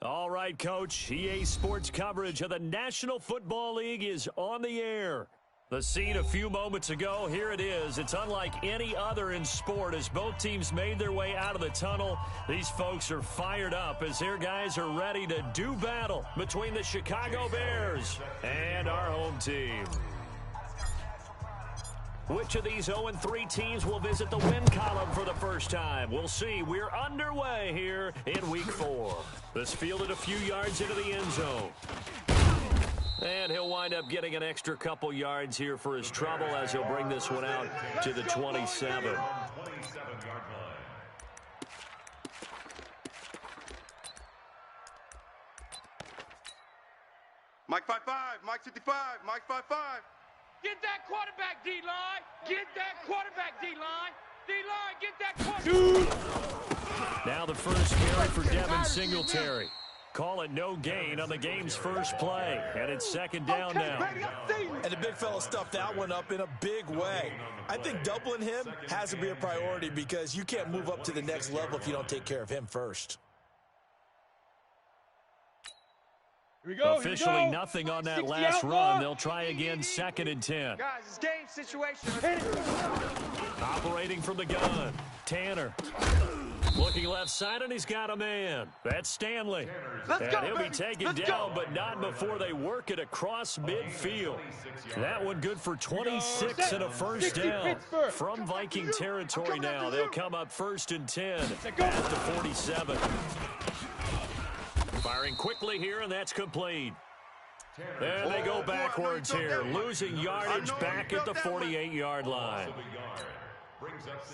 All right, Coach. EA Sports coverage of the National Football League is on the air. The scene a few moments ago, here it is. It's unlike any other in sport as both teams made their way out of the tunnel. These folks are fired up as their guys are ready to do battle between the Chicago Bears and our home team. Which of these 0-3 teams will visit the win column for the first time? We'll see. We're underway here in Week 4. This fielded a few yards into the end zone. And he'll wind up getting an extra couple yards here for his trouble as he'll bring this one out to the 27. Mike 5-5, Mike 55, Mike 5-5. Get that quarterback, D-line. Get that quarterback, D-line. D-line, get that quarterback. Now the first carry for Devin Singletary. Call it no gain on the game's first play. And it's second down now. And the big fella stuffed that one up in a big way. I think doubling him has to be a priority because you can't move up to the next level if you don't take care of him first. Here we go. Officially nothing on that last run. They'll try again, 2nd and 10. Guys, it's game situation. Operating from the gun. Tanner. Looking left side, and he's got a man. That's Stanley. And he'll be taken down, but not before they work it across midfield. That one good for 26 and a first down. From Viking territory now, they'll come up 1st and 10 at the 47. Firing quickly here, and that's complete. And they go backwards here, losing yardage back at the 48-yard line.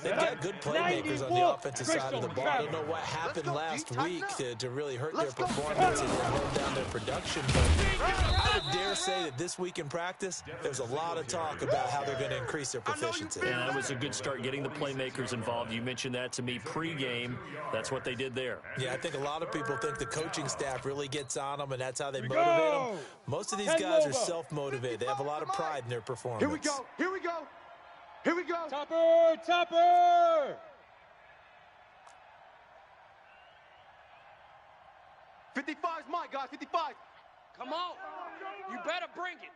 They've got good playmakers on the offensive side of the ball. I don't know what happened last week to really hurt their performance and hold down their production. But I would dare say that this week in practice, there's a lot of talk about how they're going to increase their proficiency. Yeah, that was a good start getting the playmakers involved. You mentioned that to me pregame. That's what they did there. Yeah, I think a lot of people think the coaching staff really gets on them, and that's how they motivate them. Most of these guys are self-motivated. They have a lot of pride in their performance. Here we go. Here we go. Here we go. Topper, Topper. 55's mine, guys. 55. Come on. You better bring it.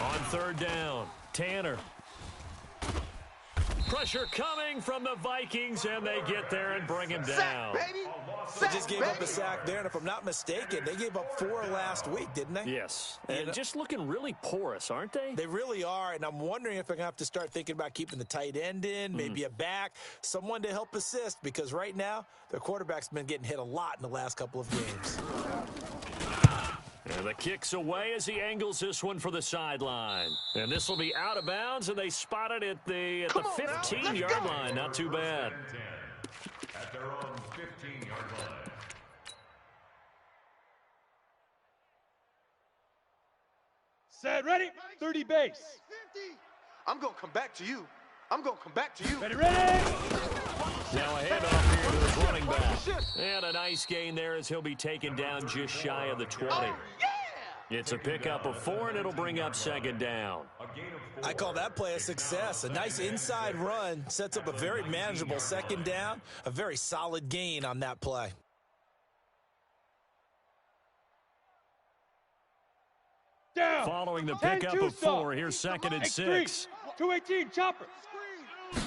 On 3rd down, Tanner. Pressure coming from the Vikings, and they get there and bring him down. Sack, baby. They just gave up a sack there, and if I'm not mistaken, they gave up 4 last week, didn't they? Yes, and just looking really porous, aren't they? They really are, and I'm wondering if they're going to have to start thinking about keeping the tight end in, maybe a back, someone to help assist, because right now, their quarterback's been getting hit a lot in the last couple of games. And the kick's away as he angles this one for the sideline. And this will be out of bounds, and they spot it at the 15-yard line. Not too bad. At their own 15-yard line. Set, ready, 30 base. I'm going to come back to you. I'm going to come back to you. Ready, ready. Now a handoff here to his running back. And a nice gain there as he'll be taken down just shy of the 20. It's a pickup of 4, and it'll bring up 2nd down. I call that play a success. A nice inside run sets up a very manageable 2nd down, a very solid gain on that play. Down. Following the pickup of 4, here's 2nd and 6. 218, Chopper.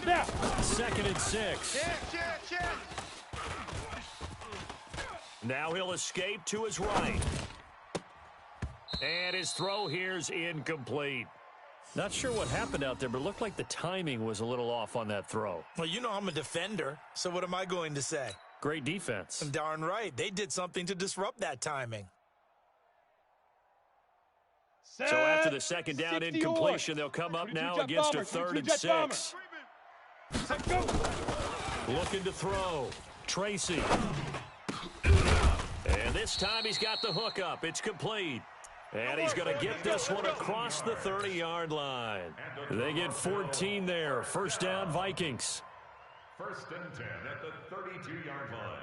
Now. 2nd and 6. Check. Now he'll escape to his right. And his throw here's incomplete. Not sure what happened out there, but it looked like the timing was a little off on that throw. Well, you know I'm a defender, so what am I going to say? Great defense. Darn right. They did something to disrupt that timing. So after the 2nd down incompletion, they'll come up now against a 3rd and 6. Looking to throw. Tracy. And this time he's got the hook up. It's complete. And he's going to get this one across the 30-yard line. They get 14 there. 1st down, Vikings. 1st and 10 at the 32-yard line.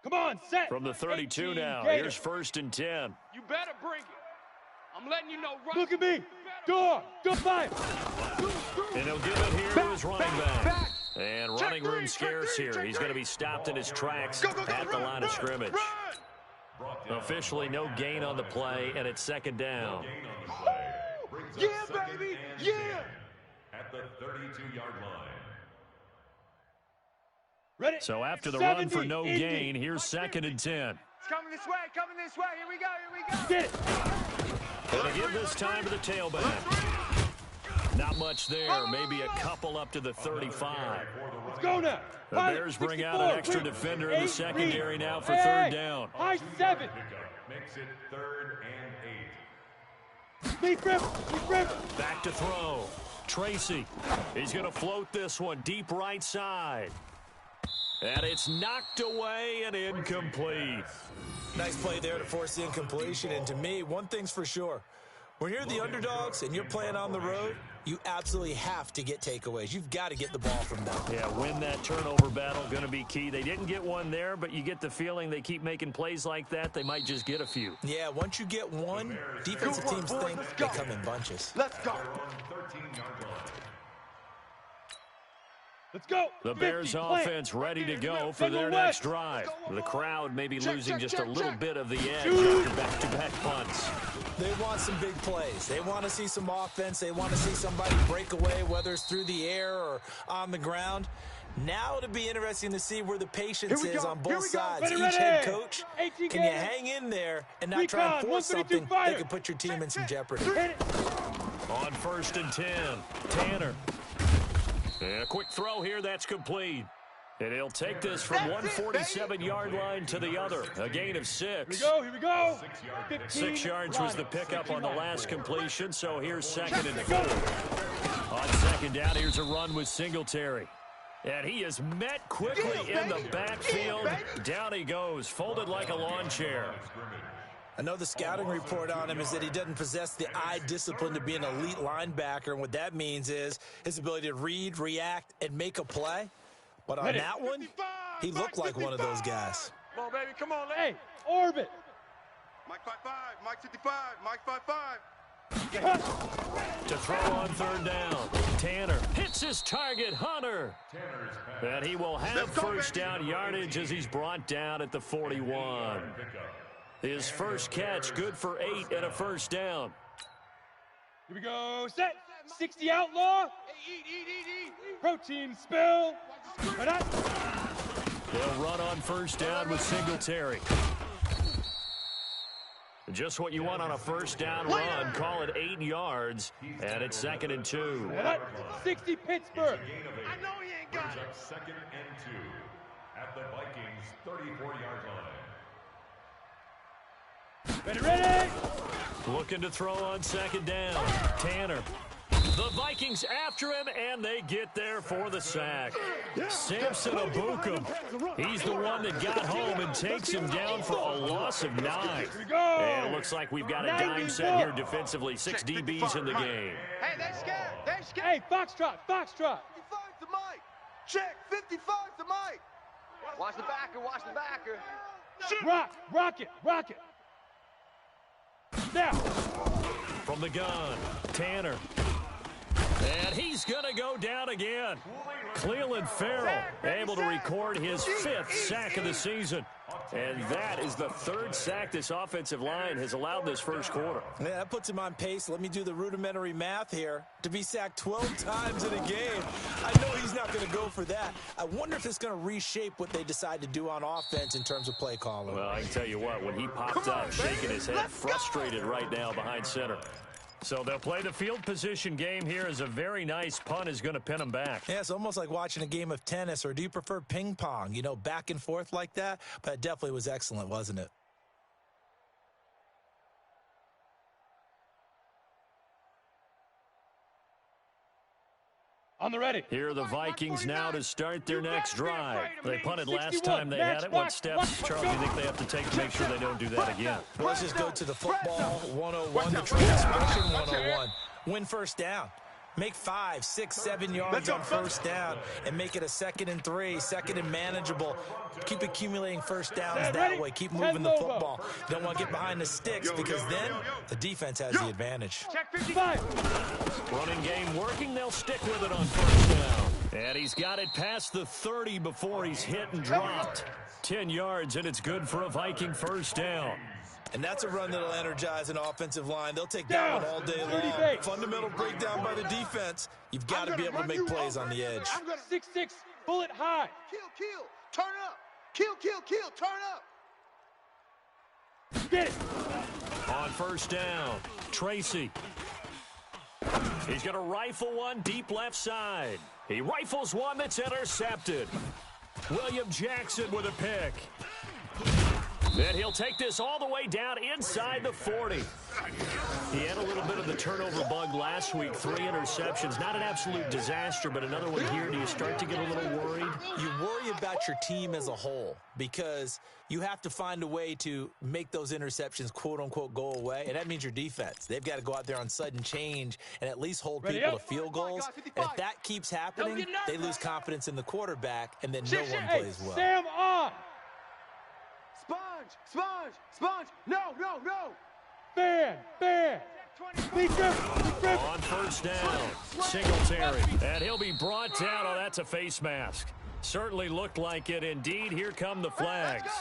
Come on, set. From the 32 now, here's 1st and 10. You better bring it. I'm letting you know right. Look at me. Door. Go 5. And he'll give it here to his running back. And running room scarce here. He's going to be stopped in his tracks at the line of scrimmage. Officially no gain on the play, and it's second down. Yeah, baby, yeah. At the 32-yard line. Ready? So after the run for no gain, here's second and 10. It's coming this way, coming this way. Here we go, here we go. Get it. Going to give this time to the tailback. Not much there, maybe a couple up to the 35. Let's go now. The Bears bring out an extra defender in the secondary now for third down. High 7. Makes it 3rd and 8. Deep river. Back to throw. Tracy. He's going to float this one deep right side. And it's knocked away and incomplete. Nice play there to force the incompletion. And to me, one thing's for sure. When you're the underdogs and you're playing on the road, you absolutely have to get takeaways. You've got to get the ball from them. Yeah, win that turnover battle, going to be key. They didn't get one there, but you get the feeling they keep making plays like that, they might just get a few. Yeah, once you get one, defensive teams think they come in bunches. Let's go. Let's go. The Bears offense ready to go for their next drive. The crowd may be losing just a little bit of the edge after back-to-back punts. They want some big plays. They want to see some offense. They want to see somebody break away, whether it's through the air or on the ground. Now it'll be interesting to see where the patience is on both sides. Each head coach, can you hang in there and not try and force something that could put your team in some jeopardy? On 1st and 10, Tanner. And a quick throw here, that's complete. And he'll take this from 147-yard line to the other. A gain of 6. Here we go. 6 yards was the pickup on the last completion, so here's second and 4. On second down, here's a run with Singletary. And he is met quickly in the backfield. Down he goes, folded like a lawn chair. I know the scouting report on him is that he doesn't possess the eye discipline to be an elite linebacker, and what that means is his ability to read, react, and make a play. But on that one, he looked like one of those guys. Come on, baby, come on. Hey, orbit. Mike 5-5, Mike 55, Mike 5-5. To throw on third down, Tanner hits his target, Hunter. And he will have first down yardage as he's brought down at the 41. His first catch, good for 8 and a first down. Here we go. Set. 60 outlaw. Eat. Protein spill. They'll run on first down with Singletary. Just what you want on a first down run. Call it 8 yards, and it's 2nd and 2. 60 Pittsburgh. I know he ain't got it. 2nd and 2 at the Vikings' 34-yard line. Ready. Looking to throw on second down. Tanner. The Vikings after him, and they get there for the sack. Samson Abukum. He's the one that got home and takes him down for a loss of 9. And it looks like we've got a dime set here defensively. 6 DBs in the game. Hey, they're scared. Hey, Foxtrot. 55 to Mike. Check, 55 to Mike. Watch the backer. Rock it. Now. From the gun, Tanner. And he's going to go down again. Cleveland Farrell able to record his 5th sack of the season. And that is the 3rd sack this offensive line has allowed this first quarter. Yeah, that puts him on pace. Let me do the rudimentary math here. To be sacked 12 times in a game, I know he's not going to go for that. I wonder if it's going to reshape what they decide to do on offense in terms of play calling. Well, I can tell you what, when he popped up, shaking his head, frustrated right now behind center. So they'll play the field position game here as a very nice punt is going to pin them back. Yeah, it's almost like watching a game of tennis, or do you prefer ping pong? You know, back and forth like that? But it definitely was excellent, wasn't it? On the ready. Here are the Vikings now to start their next drive. They punted last time they had it. What steps, Charles, do you think they have to take to make sure they don't do that again? Well, let's just go to the football 101, the transmission 101. Win first down. Make 5, 6, 7 yards on first down and make it a 2nd and 3, 2nd and manageable. Keep accumulating first downs that way. Keep moving the football. You don't want to get behind the sticks because then the defense has the advantage. Check 55. Running game working. They'll stick with it on first down. And he's got it past the 30 before he's hit and dropped. 10 yards, and it's good for a Viking first down. And that's a run that'll energize an offensive line. They'll take that one all day long. Fundamental breakdown by the defense. You've got to be able to make plays on the edge. 6-6, bullet high. Kill, turn up. Kill, turn up. Get it. On first down, Tracy. He's going to rifle one deep left side. He rifles one that's intercepted. William Jackson with a pick. Then he'll take this all the way down inside the 40. He had a little bit of the turnover bug last week, 3 interceptions. Not an absolute disaster, but another one here. Do you start to get a little worried? You worry about your team as a whole because you have to find a way to make those interceptions, quote-unquote, go away, and that means your defense. They've got to go out there on sudden change and at least hold people to field goals. And if that keeps happening, they lose confidence in the quarterback, and then no one plays well. Sam on. Sponge. No. Fan. On first down, Singletary. And he'll be brought down. Oh, that's a face mask. Certainly looked like it. Indeed, here come the flags.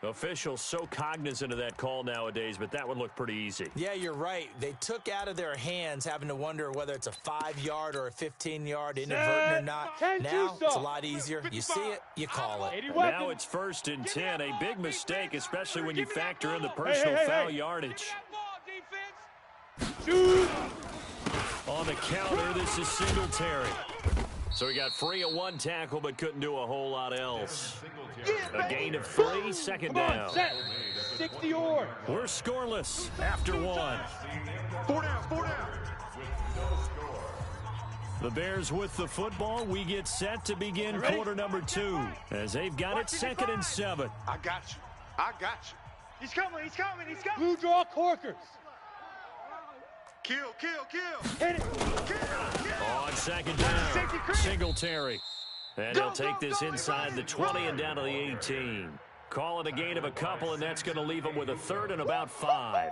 Officials so cognizant of that call nowadays, but that one looked pretty easy. Yeah, you're right. They took out of their hands having to wonder whether it's a 5-yard or a 15-yard inadvertent or not. Now it's a lot easier. You see it, you call it. Now it's 1st and 10. A big mistake, especially when you factor in the personal foul yardage. Shoot. On the counter, this is Singletary. So he got free of 1 tackle, but couldn't do a whole lot else. A gain of 3, second down. Set. 60 or. We're scoreless after 1. 4 down. The Bears with the football. We get set to begin quarter number 2 as they've got it 2nd and 7. I got you. He's coming. Blue draw corkers. Kill. Hit it. On 2nd down, Singletary. And he'll take this inside the 20 and down to the 18. Call it a gain of a couple, and that's going to leave him with a 3rd and about 5.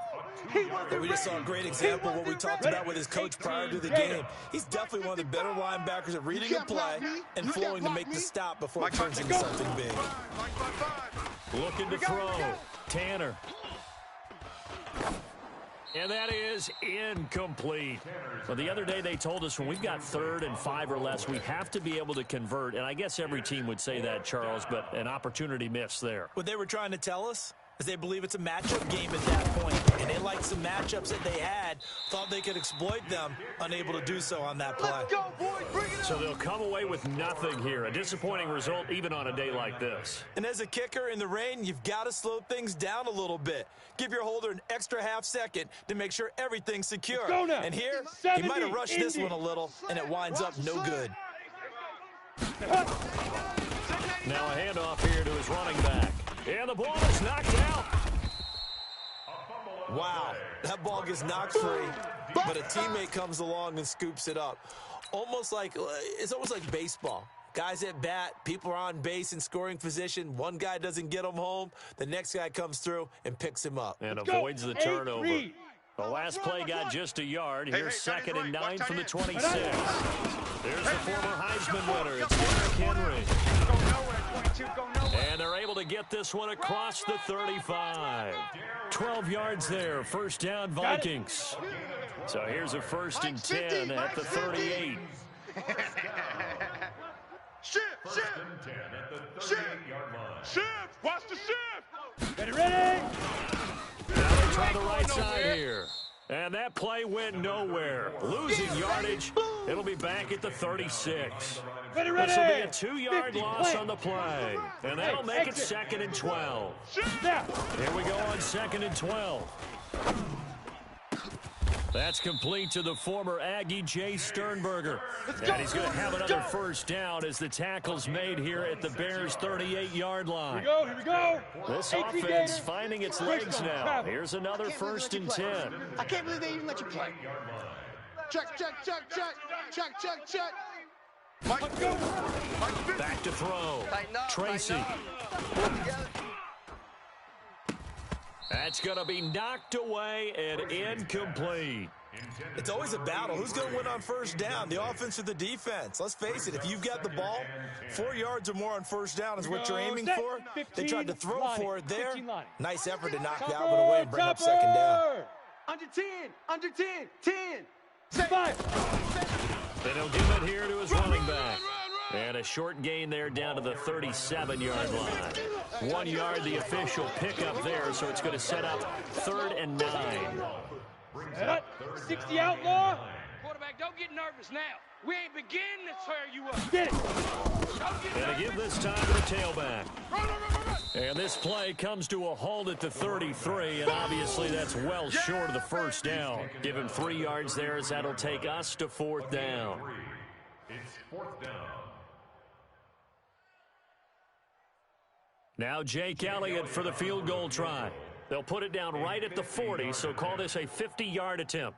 We just saw a great example of what we talked about with his coach prior to the game. He's definitely one of the better linebackers at reading a play and flowing to make the stop before it turns into something big. Looking to throw. Tanner. And that is incomplete. Well, the other day they told us when we've got 3rd and 5 or less, we have to be able to convert. And I guess every team would say that, Charles, but an opportunity missed there. What they were trying to tell us is they believe it's a matchup game at that point. And they liked some matchups that they had, thought they could exploit them, unable to do so on that play. Let's go, boys. Bring it up. So they'll come away with nothing here. A disappointing result even on a day like this. And as a kicker in the rain, you've got to slow things down a little bit. Give your holder an extra half second to make sure everything's secure. Let's go now. And here, he might have rushed this one a little, and it winds up no good. Now a handoff here to his running back. And the ball is knocked out. Wow, that ball gets knocked free, but a teammate comes along and scoops it up. It's almost like baseball. Guys at bat, people are on base in scoring position. One guy doesn't get him home. The next guy comes through and picks him up. And avoids the turnover. The last play got just a yard. Here's 2nd and 9 from the 26. There's the former Heisman winner. It's Derrick Henry. And they're able to get this one across the 35. 12 yards there. First down, Vikings. So here's a 1st and 10 at the 38. Shift! Watch the shift! Ready. Now they try the right side here. And that play went nowhere. Losing yardage. It'll be back at the 36. Ready. This will be a 2-yard loss on the play. And that'll make it 2nd and 12. Here we go on 2nd and 12. That's complete to the former Aggie, Jay Sternberger. And he's going to have another first down as the tackle's made here at the Bears' 38-yard line. Here we go. This offense finding its legs now. Here's another 1st and 10. I can't believe they even let you play. Check. Back to throw. Tracy. That's going to be knocked away and incomplete. It's always a battle. Who's going to win on first down, the offense or the defense? Let's face it, if you've got the ball, 4 yards or more on first down is what you're aiming for. They tried to throw for it there. Nice effort to knock that one away and bring up second down. Under 10, under 10, 10. 5. Then he'll give it here to his running back. And a short gain there down to the 37-yard line. 1 yard, the official pickup there, so it's going to set up 3rd and 9. 60 outlaw. Quarterback, don't get nervous now. We ain't beginning to tear you up. Get it. And to give this time to the tailback. And this play comes to a halt at the 33, and obviously that's well short of the first down. Give him 3 yards there as that'll take us to 4th down. It's 4th down. Now Jake Elliott for the field goal try. They'll put it down right at the 40, so call this a 50-yard attempt.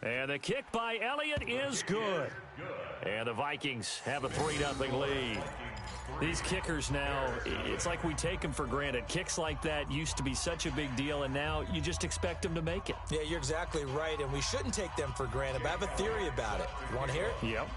And the kick by Elliott is good. And the Vikings have a 3-0 lead. These kickers now, it's like we take them for granted. Kicks like that used to be such a big deal, and now you just expect them to make it. Yeah, you're exactly right, and we shouldn't take them for granted, but I have a theory about it. You want to hear it? Yep.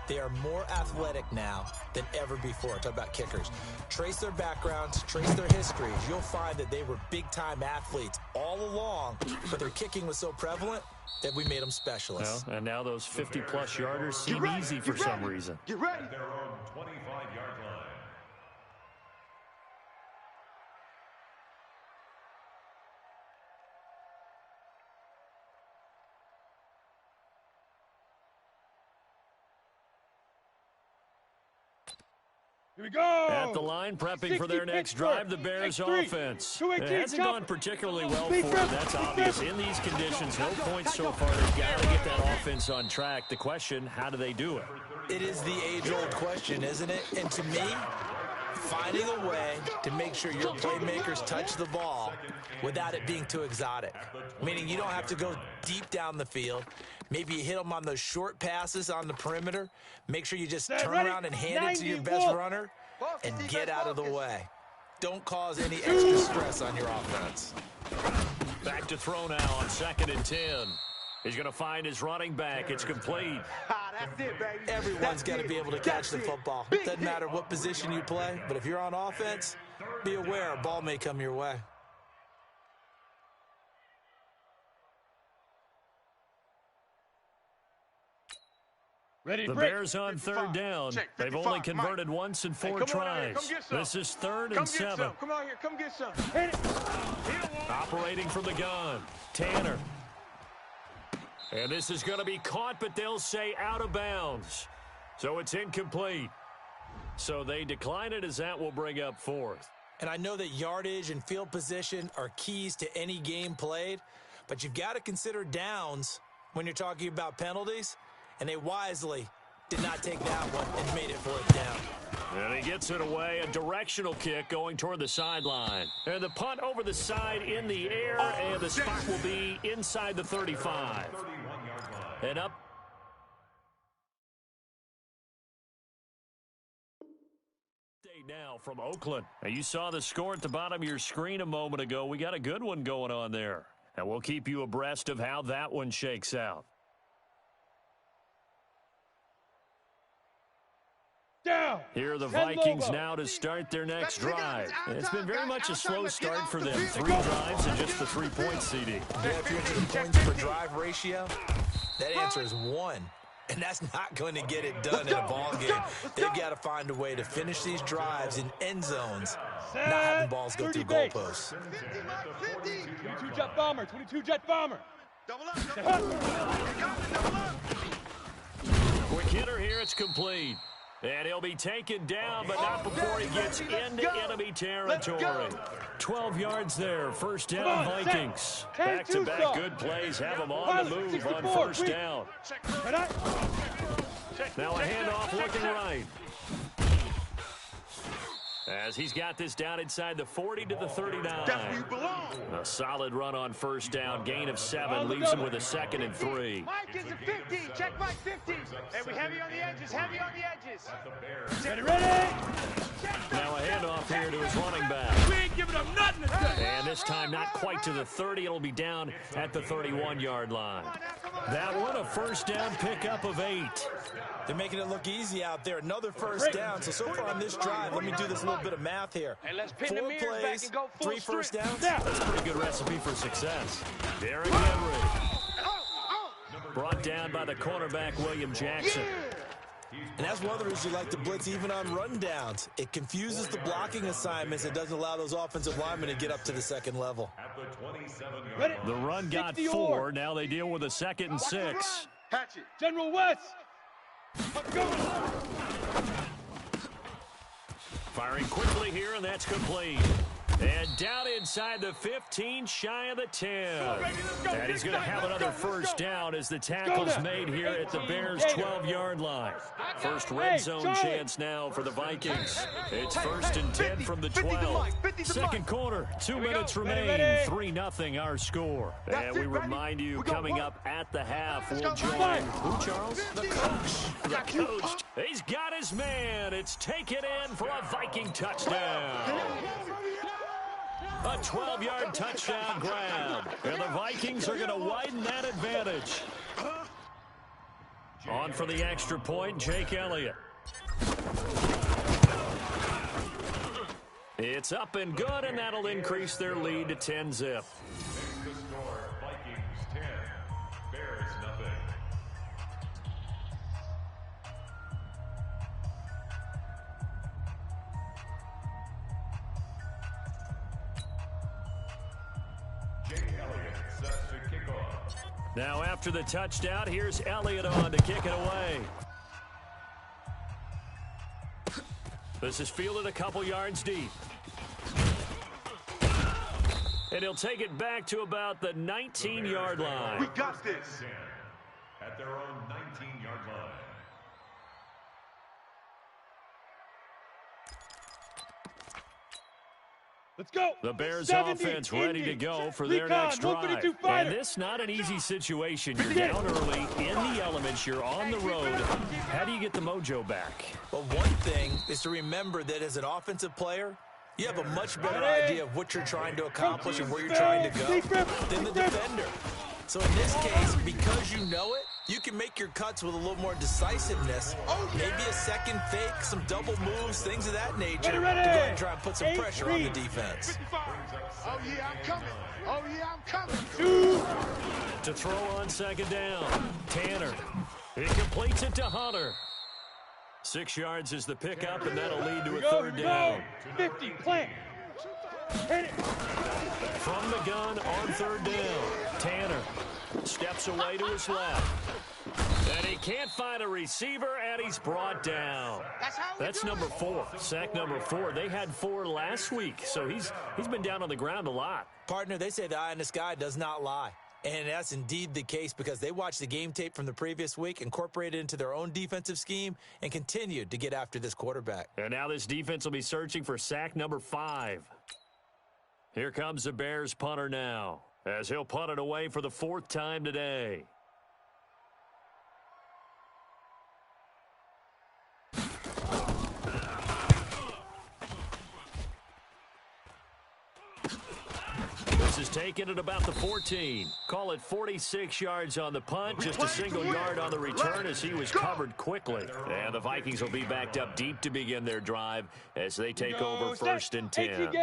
They are more athletic now than ever before. Talk about kickers. Trace their backgrounds, trace their histories. You'll find that they were big-time athletes all along, but their kicking was so prevalent that we made them specialists. Well, and now those 50-plus yarders seem easy for some reason. Get ready. At their own 25-yard line. Here we go. At the line, prepping for their next drive, the Bears offense. It hasn't gone particularly well for them. That's obvious. In these conditions, no points so far. They've got to get that offense on track. The question, how do they do it? It is the age-old question, isn't it? And to me, finding a way to make sure your playmakers touch the ball without it being too exotic. Meaning you don't have to go deep down the field. Maybe you hit them on those short passes on the perimeter. Make sure you just turn around and hand it to your best runner and get out of the way. Don't cause any extra stress on your offense. Back to throw now on 2nd and 10. He's going to find his running back. It's complete. That's it, baby. Everyone's got to be able to catch the football. It doesn't matter what position you play, but if you're on offense, be aware a ball may come your way. Ready to The break. Bears on 3rd down. They've only converted once in 4 tries. This is 3rd and 7. Come on here. Come get some. Hit it. Operating from the gun, Tanner. And this is going to be caught, but they'll say out of bounds. So it's incomplete. So they decline it as that will bring up 4th. And I know that yardage and field position are keys to any game played, but you've got to consider downs when you're talking about penalties, and they wisely did not take that one and made it 4th down. And he gets it away, a directional kick going toward the sideline. And the punt over the side in the air, and the spot will be inside the 35. And up. Now from Oakland. Now you saw the score at the bottom of your screen a moment ago. We got a good one going on there. And we'll keep you abreast of how that one shakes out. Down. Here are the Vikings now to start their next drive. It's been very much a slow start for them. 3 drives and just the 3-point CD. Yeah, if you're into the points per drive ratio, that answer is 1. And that's not going to get it done in a ball game. They've got to find a way to finish these drives in end zones, not having balls go through goalposts. 22 jet bomber. 22 jet bomber. Double up. Quick hitter here. It's complete. And he'll be taken down, but not before he gets into enemy territory. 12 yards there. First down, Vikings. Back-to-back good plays have them on the move on first down. Now a handoff looking right. As he's got this down inside the 40 to the 39. A solid run on first down. Gain of 7 leaves him with a 2nd and 3. Mike is a 50. Check Mike 50. Hey, we heavy on the edges. Heavy on the edges. Ready? Now a handoff here to his running back. We ain't giving up nothing today. And this time not quite to the 30. It'll be down at the 31-yard line. That one a first down pickup of 8. They're making it look easy out there. Another first down. So far on this drive, let me do this little bit of math here. Hey, let's pin 4 the mirrors back plays, and go full 3 first strip. downs. That's a pretty good recipe for success. Derrick Henry. Brought down by the cornerback, William Jackson. And that's one of the reasons you like to blitz even on rundowns. It confuses the blocking assignments. It doesn't allow those offensive linemen to get up to the second level. Ready? The run got 4. Now they deal with a 2nd and 6. Hatch it. General West. Go. Firing quickly here, and that's complete. And down inside the 15, shy of the 10. And he's going to have another first down as the tackle's made here at the Bears' 12-yard line. First red zone chance now for the Vikings. It's 1st and 10 from the 12. Second quarter, 2 minutes remain. 3-0 our score. And we remind you, coming up at the half, we'll join who, Charles? The coach. The coach. He's got his man. It's taken in for a Viking touchdown. A 12-yard touchdown grab. And the Vikings are going to widen that advantage. On for the extra point, Jake Elliott. It's up and good, and that'll increase their lead to 10-zip. The score, Vikings 10, Bears nothing. Jake Elliott set to kick off. Now after the touchdown, here's Elliott on to kick it away. This is fielded a couple yards deep. And he'll take it back to about the 19-yard line. We got this. 10 at their own 19-yard line. Let's go. The Bears 70, offense ready to Indy. go for their Recon, next drive. 132 And fighter. this not an easy situation. You're down early, in the elements, you're on the road. How do you get the mojo back? Well, one thing is to remember that as an offensive player, you have a much better idea of what you're trying to accomplish and where you're trying to go than the defender. So in this case, because you know it, you can make your cuts with a little more decisiveness. Maybe a second fake, some double moves, things of that nature to go ahead and try and put some pressure on the defense. Oh, yeah, I'm coming. Oh, yeah, I'm coming. To throw on second down, Tanner. He completes it to Hunter. 6 yards is the pickup, and that'll lead to a third down. 50, plant. Hit it. From the gun on third down, Tanner steps away to his left. And he can't find a receiver, and he's brought down. That's number 4, sack number 4. They had 4 last week, so he's been down on the ground a lot. Partner, they say the eye in the sky does not lie. And that's indeed the case because they watched the game tape from the previous week, incorporated it into their own defensive scheme, and continued to get after this quarterback. And now this defense will be searching for sack number 5. Here comes the Bears punter now, as he'll punt it away for the 4th time today. This is taken at about the 14. Call it 46 yards on the punt, just a single yard on the return as he was covered quickly. And the Vikings will be backed up deep to begin their drive as they take over 1st and 10.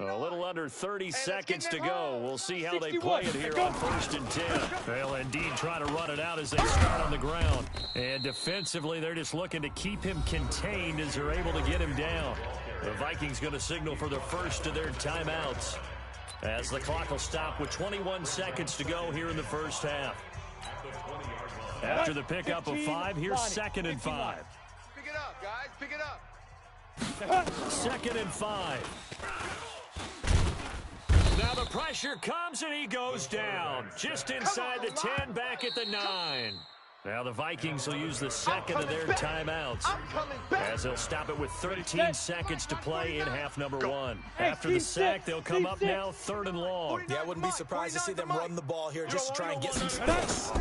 A little under 30 seconds to go. We'll see how they play it here on 1st and 10. They'll indeed try to run it out as they start on the ground. And defensively, they're just looking to keep him contained as they're able to get him down. The Vikings going to signal for the first of their timeouts, as the clock will stop with 21 seconds to go here in the first half. After the pickup of 5, here's 2nd and 5. Pick it up, guys. Pick it up. 2nd and 5. Now the pressure comes and he goes down. Just inside the 10, back at the 9. Now the Vikings will use the second of their timeouts as they'll stop it with 13 seconds to play in half number 1. After the sack, they'll come up now 3rd and long. Yeah, I wouldn't be surprised to see them run the ball here just to try and get some space.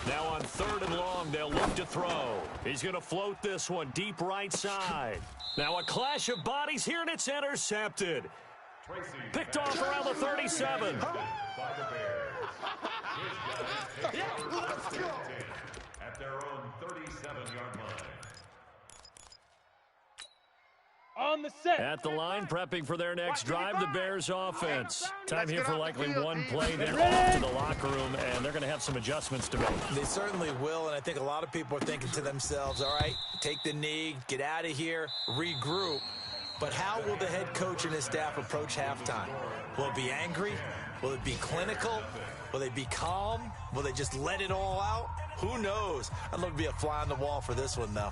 Now on 3rd and long, they'll look to throw. He's going to float this one deep right side. Now a clash of bodies here, and it's intercepted. Picked off around the 37. At their own 37-yard line. On the set. At the line, prepping for their next drive, the Bears offense. Time here for likely one play. They're off to the locker room, and they're going to have some adjustments to make. They certainly will, and I think a lot of people are thinking to themselves, all right, take the knee, get out of here, regroup. But how will the head coach and his staff approach halftime? Will it be angry? Will it be clinical? Will they be calm? Will they just let it all out? Who knows? I'd love to be a fly on the wall for this one, though.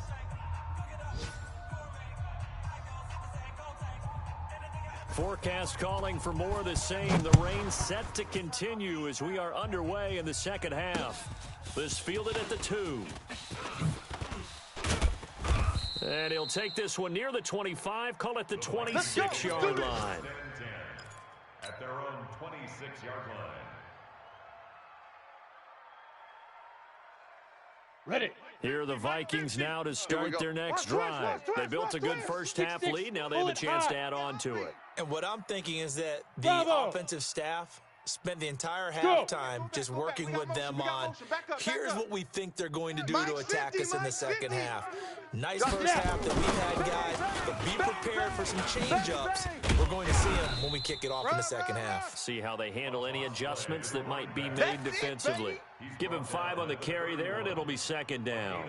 Forecast calling for more of the same. The rain set to continue as we are underway in the second half. This fielded at the 2. And he'll take this one near the 25, call it the 26-yard line. At their own 26-yard line. Ready. Here are the Vikings now to start their next drive. They built a good first half lead. Now they have a chance to add on to it. And what I'm thinking is that the offensive staff spent the entire halftime just working with them on, here's what we think they're going to do to attack us in the second half. Nice first half that we've had, guys, but be prepared for some change-ups. We're going to see them when we kick it off in the second half. See how they handle any adjustments that might be made defensively. Give him 5 on the carry there, and it'll be second down.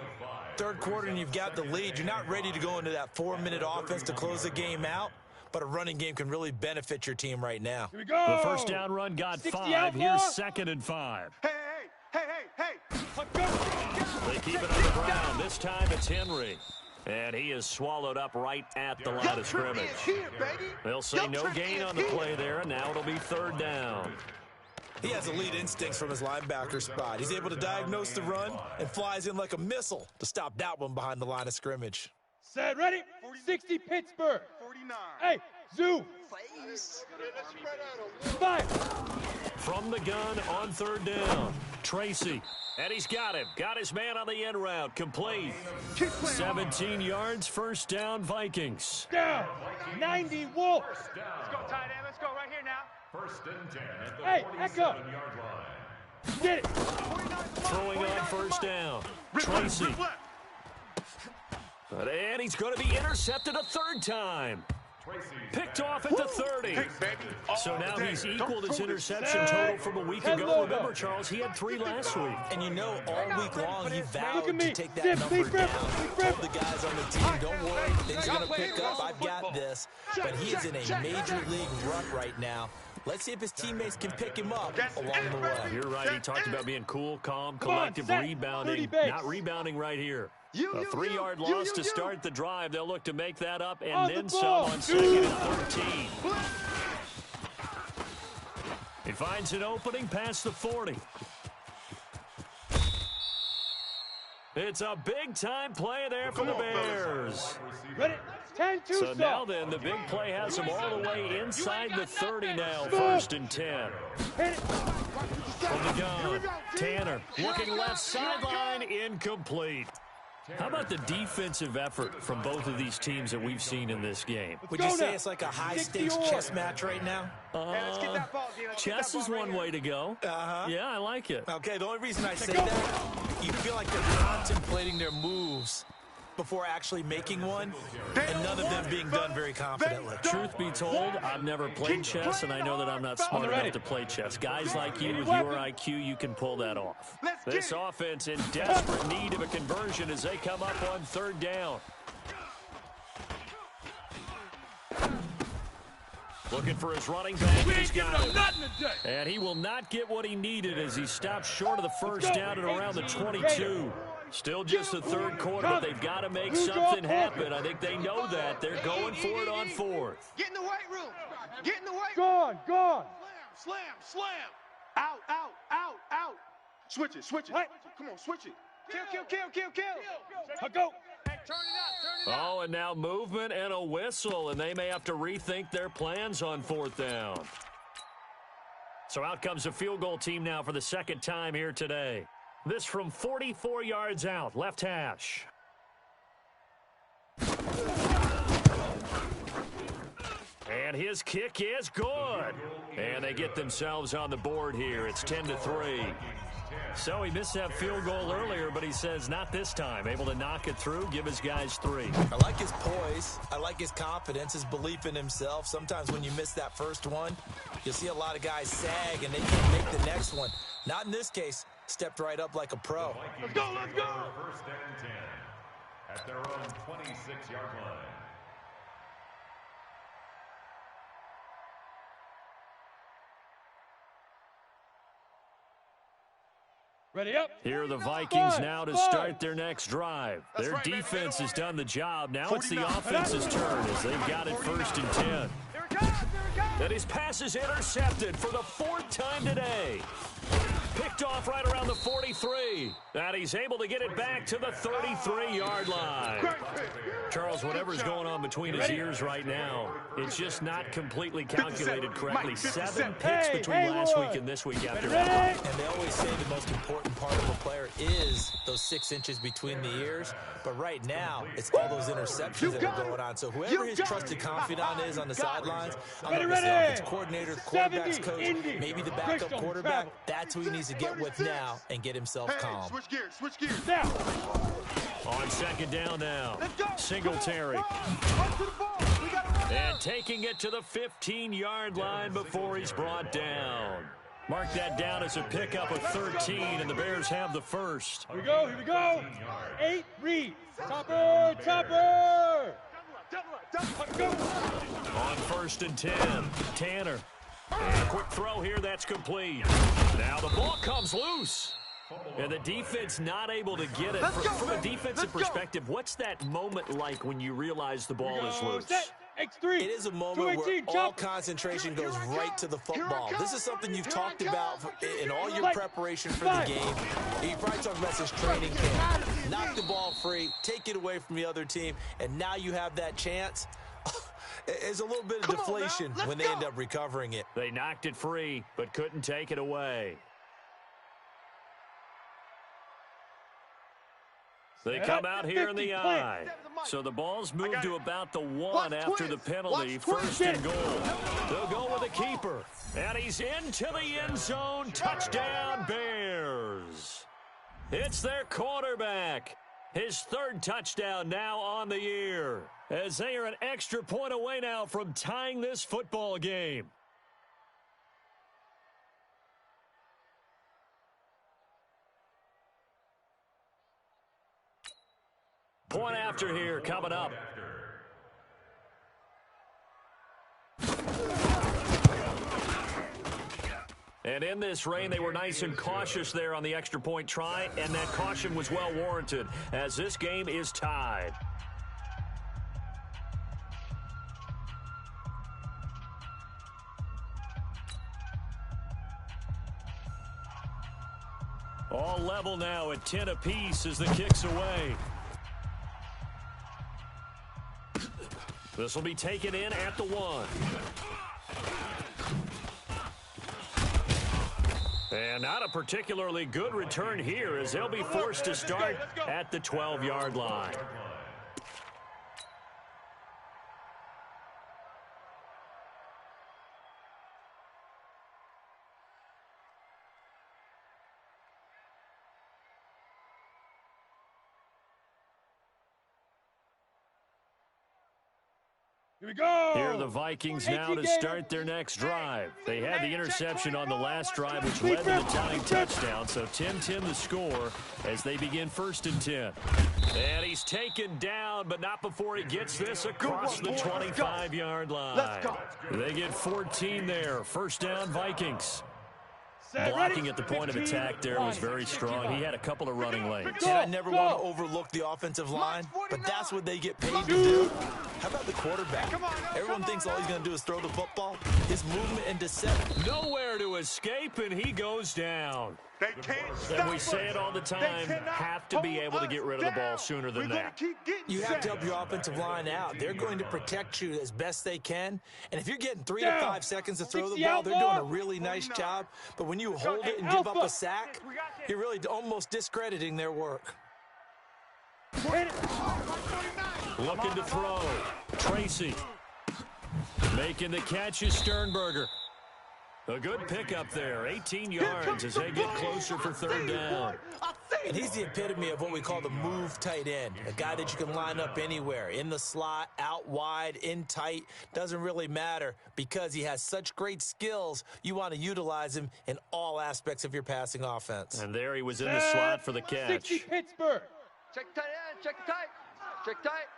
Third quarter, and you've got the lead. You're not ready to go into that 4-minute offense to close the game out, but a running game can really benefit your team right now. Here we go. The first down run got 5. Here's 2nd and 5. Hey. They keep it on the ground. This time it's Henry. And he is swallowed up right at the line of scrimmage. They'll say no gain on the play there, and now it'll be 3rd down. He has elite instincts from his linebacker spot. He's able to diagnose the run and flies in like a missile to stop that one behind the line of scrimmage. Set, ready. 60 Pittsburgh. 49. Hey, Zoo. 5. From the gun on 3rd down, Tracy. And he's got him. Got his man on the end route. Complete. 17 yards, first down, Vikings. Down. 90 Wolf. Let's go, tight end. Let's go right here now. 1st and 10 at the Hey, echo. 47-yard line. Get it. Throwing on 1st down, Tracy. And he's going to be intercepted a 3rd time. Picked off at the 30. So now he's equaled his interception total from a week ago. Remember, Charles, he had 3 last week. And you know, all week long, he vowed to take that number down. Told the guys on the team, don't worry, things are going to pick up. I've got this. But he is in a major league rut right now. Let's see if his teammates can pick him up along the way. You're right. He talked about being cool, calm, collective, rebounding. Not rebounding right here. A 3-yard loss to start the drive. They'll look to make that up and then some on 2nd and 13. He finds an opening past the 40. It's a big-time play there for the Bears. Ready. 10-2. So now then, the big play has him all the way inside the 30 now. 1st and 10. From the gun, Tanner looking left sideline, incomplete. How about the defensive effort from both of these teams that we've seen in this game? Would you say it's like a high-stakes chess match right now? Chess is one way to go. Yeah, I like it. Okay, the only reason I say that, you feel like they're contemplating their moves before actually making one, and none of them being done very confidently. Truth be told, I've never played chess, and I know that I'm not smart enough to play chess. Guys like you with your IQ, you can pull that off. This offense in desperate need of a conversion as they come up on 3rd down. Looking for his running back. We ain't giving him nothing today. And he will not get what he needed as he stopped short of the 1st down at around the 22. Still just the 3rd quarter, but they've got to make something happen. I think they know that. They're going for it on 4th. Get in the weight room. Get in the weight room. Gone. Slam. Out. Switch it, switch it. Right. Come on, switch it. Go. Oh, and now movement and a whistle, and they may have to rethink their plans on 4th down. So out comes a field goal team now for the second time here today. This from 44 yards out, left hash. And his kick is good. And they get themselves on the board here. It's 10-3. So he missed that field goal earlier, but he says not this time. Able to knock it through, give his guys 3. I like his poise. I like his confidence, his belief in himself. Sometimes when you miss that first one, you'll see a lot of guys sag and they can't make the next one. Not in this case. Stepped right up like a pro. Let's go, let's go. 1st and 10 at their own 26-yard line. Ready up. Here are the Vikings now to start their next drive. Their defense has done the job. Now it's the offense's turn as they've got it 1st and 10. And his pass is intercepted for the 4th time today. Picked off right around the 43. And he's able to get it back to the 33-yard line. Charles, whatever's going on between his ears right now, it's just not completely calculated correctly. 7 picks between last week and this week after that. And they always say the most important part of a player is those 6 inches between the ears. But right now, it's all those interceptions that are going on. So whoever his trusted confidant is on the sidelines, I'm not going to say offense coordinator, the quarterback's coach, maybe the backup quarterback, that's who he needs to get with now and get himself calm. Switch gears, switch gears. Now. On 2nd down now, Singletary. And taking it to the 15-yard line before he's brought down. Mark that down as a pickup of 13, and the Bears have the first. Here we go. 8 read. Topper. Go. On 1st and 10, Tanner. And a quick throw here, that's complete. Now the ball comes loose. And the defense not able to get it. From a defensive perspective, what's that moment like when you realize the ball is loose? X3. It is a moment where all concentration goes right to the football. This is something you've talked about in all your preparation for the game. You probably talked about this training camp. Knock the ball free, take it away from the other team, and now you have that chance. There's a little bit of deflation when they end up recovering it. They knocked it free, but couldn't take it away. They come out here in the I. So the ball's moved to about the 1 after the penalty. 1st and goal. They'll go with a keeper. And he's into the end zone. Touchdown, Bears. It's their quarterback. His 3rd touchdown now on the year. As they are an extra point away now from tying this football game. Point after here coming up. And in this rain, they were nice and cautious there on the extra point try, and that caution was well warranted as this game is tied. All level now at 10 apiece as the kick's away. This will be taken in at the 1. And not a particularly good return here as they'll be forced to start at the 12-yard line. Here we go. Here are the Vikings now to start their next drive. They had the interception on the last drive, which led to the tying touchdown. So 10-10 the score as they begin 1st and 10. And he's taken down, but not before he gets this across the 25-yard line. They get 14 there. 1st down, Vikings. Blocking at the point of attack there was very strong. He had a couple of running lanes. And I never want to overlook the offensive line, but that's what they get paid to do. How about the quarterback? Everyone thinks all he's going to do is throw the football. His movement and descent. Nowhere to escape, and he goes down. They can't stop And we say it all the time, have to be able to get rid of the ball sooner than that. You have to help your offensive line out. They're going to protect you as best they can. And if you're getting 3 to 5 seconds to throw the ball, they're doing a really nice job. But when you hold it and give up a sack, you're really almost discrediting their work. Looking to throw. Tracy. Making the catch is Sternberger. A good pickup there, 18 yards as they get closer for third down. And he's the epitome of what we call the move tight end, a guy that you can line up anywhere, in the slot, out wide, in tight, doesn't really matter because he has such great skills. You want to utilize him in all aspects of your passing offense. And there he was in the slot for the catch. 60 Pittsburgh. Check tight end, check the tight. Check tight.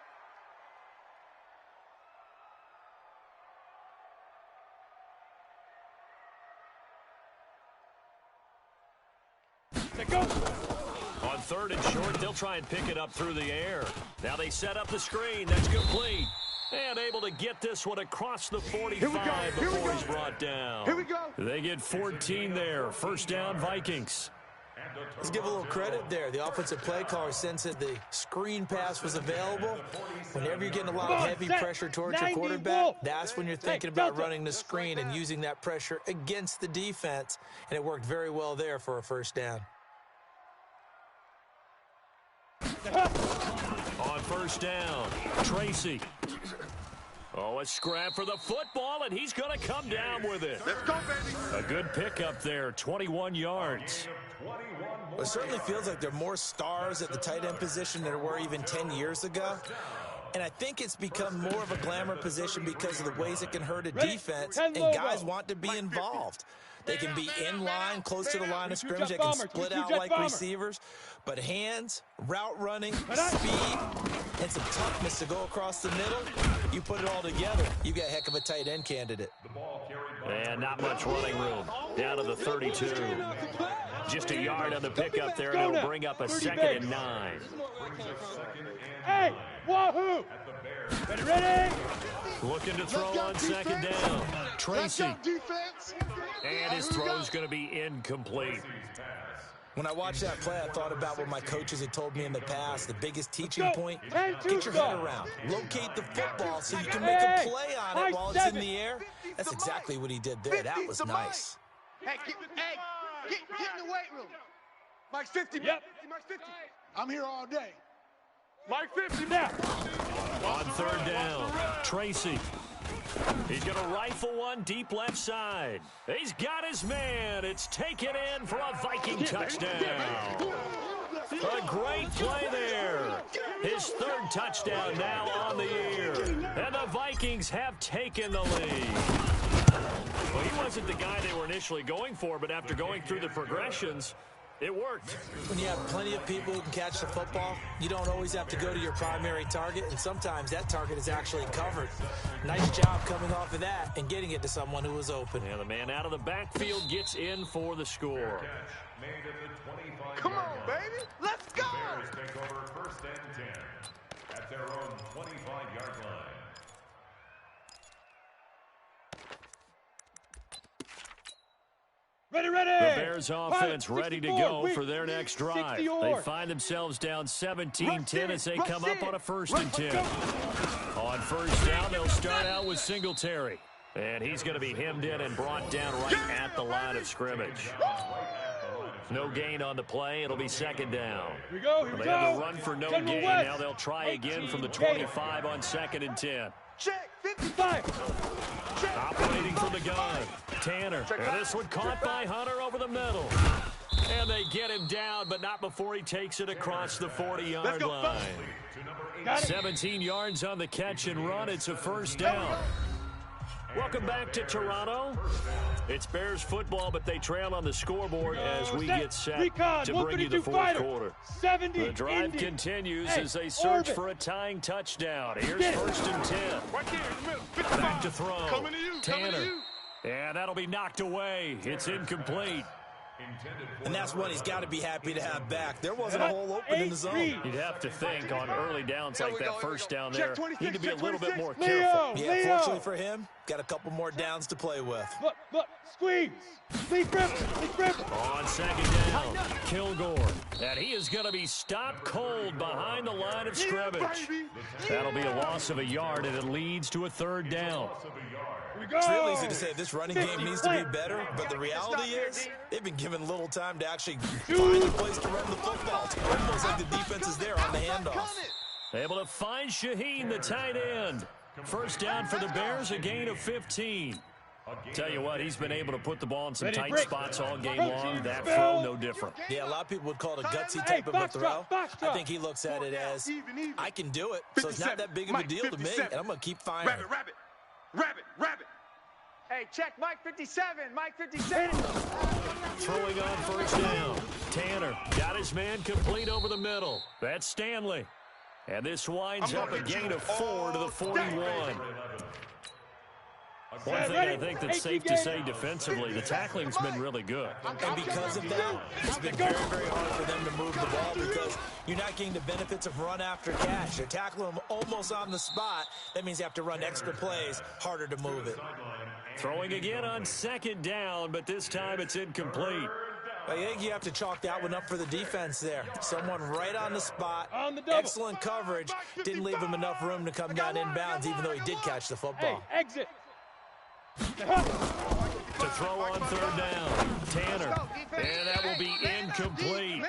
Go. On third and short, they'll try and pick it up through the air. Now they set up the screen. That's complete. And able to get this one across the 45 before he's brought down. Here we go. They get 14 there. First down, Vikings. Let's give a little credit there. The offensive play caller sensed that the screen pass was available. Whenever you're getting a lot of heavy pressure towards your quarterback, that's when you're thinking about running the screen and using that pressure against the defense. And it worked very well there for a first down. On first down, Tracy. Oh, a scrap for the football, and he's going to come down with it. Let's go, baby. A good pickup there, 21 yards. Well, it certainly feels like there are more stars at the tight end position than there were even 10 years ago. And I think it's become more of a glamour position because of the ways it can hurt a defense, and guys want to be involved. They can be in line, close to the line of scrimmage. They can split out like receivers. But hands, route running, speed, and some toughness to go across the middle, you put it all together, you got a heck of a tight end candidate. And not much running room. Down to the 32. Just a yard on the pickup there, and it'll bring up a 2nd and 9. Hey, wahoo! Ready? Looking to throw on 2nd down. Tracy. And his throw's going to be incomplete. When I watched that play, I thought about what my coaches had told me in the past. The biggest teaching point, get your head around. Locate the football so you can make a play on it while it's in the air. That's exactly what he did there. That was nice. Hey, get in the weight room. Mike's 50. Yep. Mike's 50. I'm here all day. Mike 50 now. On third down, Tracy. He's going to rifle one deep left side. He's got his man. It's taken in for a Viking touchdown. A great play there. His third touchdown now on the year. And the Vikings have taken the lead. Well, he wasn't the guy they were initially going for, but after going through the progressions, it worked. When you have plenty of people who can catch the football, you don't always have to go to your primary target, and sometimes that target is actually covered. Nice job coming off of that and getting it to someone who was open. And the man out of the backfield gets in for the score. Come on, baby. Let's go. Bears take over 1st and 10 at their own 25-yard line. Ready. The Bears offense ready to go for their next drive. They find themselves down 17-10 as they come up on a 1st and 10. On first down, they'll start out with Singletary. And he's going to be hemmed in and brought down right at the line of scrimmage. No gain on the play. It'll be 2nd down. Here we go. They have the run for no gain. Now they'll try again from the 25 on 2nd and 10. Check. 55. Operating from the gun. Tanner. And this one caught by Hunter over the middle. And they get him down, but not before he takes it across the 40-yard line. 17 yards on the catch and run. It's a 1st down. Welcome back to Toronto. It's Bears football, but they trail on the scoreboard as we get set to bring you the 4th quarter. The drive continues as they search for a tying touchdown. Here's 1st and 10. Back to throw. Tanner. And that'll be knocked away. It's incomplete. And that's one he's got to be happy to have back. There wasn't a hole open in the zone. You'd have to think on early downs like that first down there, he need to be a little bit more Leo, careful. Yeah, Leo. fortunately for him, got a couple more downs to play with. Look, squeeze. Lead grip. On second down, Kilgore. And he is going to be stopped cold behind the line of scrimmage. That'll be a loss of a yard, and it leads to a third down. It's real easy to say this running game needs to be better, but the reality is they've been given little time to actually find a place to run the football. It's almost like the defense is there on the handoff. Able to find Shaheen, the tight end. First down for the Bears, a gain of 15. Tell you what, he's been able to put the ball in some tight spots all game long. That throw, no different. Yeah, a lot of people would call it a gutsy type of a throw. I think he looks at it as, I can do it, so it's not that big of a deal to me, and I'm going to keep firing. Rabbit. Hey, check Mike 57. Mike 57. Throwing on first down. Tanner got his man complete over the middle. That's Stanley. And this winds up a gain of 4 to the 41. One thing I think that's safe to say defensively, the tackling's been really good. And because of that, it's been very, very hard for them to move the ball because you're not getting the benefits of run after catch. They're tackling them almost on the spot. That means you have to run extra plays, harder to move it. Throwing again on second down, but this time it's incomplete. I think you have to chalk that one up for the defense there. Someone right on the spot. On the double. Excellent coverage. Didn't leave him enough room to come down inbounds, even though he did catch the football. Hey, exit. To throw on third down, Tanner. And that will be incomplete.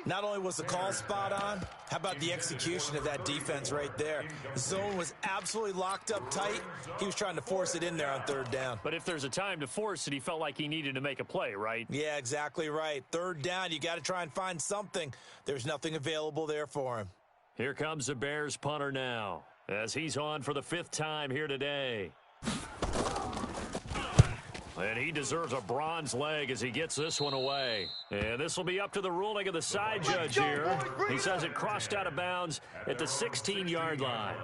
Not only was the call spot on, how about the execution of that defense right there? The zone was absolutely locked up tight. He was trying to force it in there on third down. But if there's a time to force it, he felt like he needed to make a play, right? Yeah, exactly right. Third down, you got to try and find something. There's nothing available there for him. Here comes the Bears punter now, as he's on for the 5th time here today. And he deserves a bronze leg as he gets this one away. And this will be up to the ruling of the side judge here. He says it crossed out of bounds at the 16-yard line.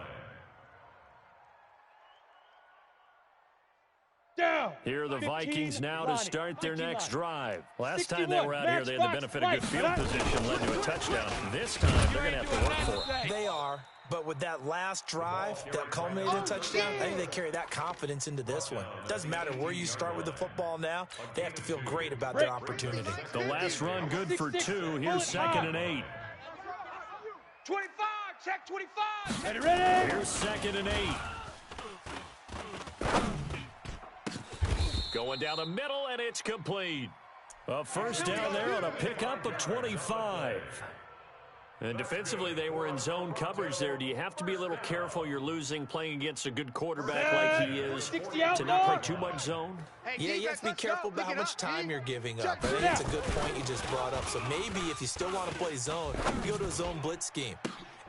Down. Here are the Vikings now to start their next drive. Last time 61, they were out here, they had the benefit of good field position, led to a touchdown. This time, they're going to have to work for it. They are. But with that last drive that culminated in a touchdown, I think they carry that confidence into this one. Doesn't matter where you start with the football now. They have to feel great about their opportunity. The last run good for 2. Here's 2nd and 8. 25. Check 25. Ready? Here's 2nd and 8. Going down the middle, and it's complete. A first down there on a pickup of 25. And defensively, they were in zone coverage there. Do you have to be a little careful you're losing playing against a good quarterback like he is to not play too much zone? Yeah, you have to be careful about how much time you're giving up. I think it's a good point you just brought up. So maybe if you still want to play zone, you go to a zone blitz scheme.